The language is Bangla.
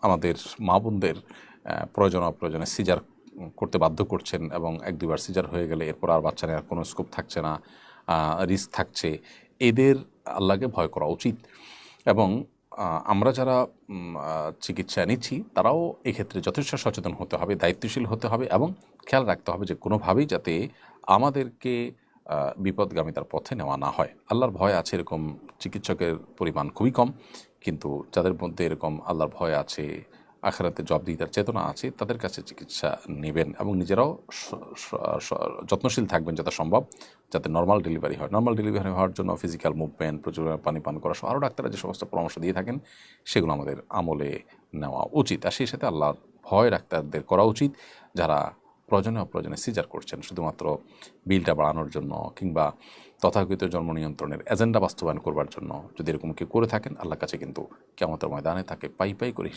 আমাদের মা বোনদের প্রয়োজনে সিজার করতে বাধ্য করছেন এবং 1-2 বার সিজার হয়ে গেলে এরপর আর বাচ্চা নেওয়ার কোনো স্কোপ থাকছে না, রিস্ক থাকছে, এদের আল্লাহকে ভয় করা উচিত। এবং আমরা যারা চিকিৎসা নিচ্ছি তারাও এক্ষেত্রে যথেষ্ট সচেতন হতে হবে, দায়িত্বশীল হতে হবে এবং খেয়াল রাখতে হবে যে কোনোভাবেই যাতে আমাদেরকে বিপদগামিতার পথে নেওয়া না হয়। আল্লাহর ভয় আছে এরকম চিকিৎসকের পরিমাণ খুবই কম, কিন্তু যাদের মধ্যে এরকম আল্লাহর ভয় আছে, আখিরাতে জবাবদিহিতার চেতনা আছে, তাদের কাছে চিকিৎসা নেবেন এবং নিজেরাও যত্নশীল থাকবেন যত সম্ভব যাতে নর্মাল ডেলিভারি হয়। নর্মাল ডেলিভারি হওয়ার জন্য ফিজিক্যাল মুভমেন্ট, প্রচুর পানি পান করা সহ আরও ডাক্তাররা যে সমস্ত পরামর্শ দিয়ে থাকেন সেগুলো আমাদের আমলে নেওয়া উচিত। আর সেই সাথে আল্লাহর ভয় ডাক্তারদের করা উচিত যারা অপ্রয়োজনে সিজার করছেন শুধুমাত্র বিলটা বাড়ানোর জন্য কিংবা তথাকথিত জন্ম নিয়ন্ত্রণের এজেন্ডা বাস্তবায়ন করবার জন্য। যদি এরকম কেউ করে থাকেন, আল্লাহর কাছে কিন্তু কিয়ামতের ময়দানে তাকে পাই করে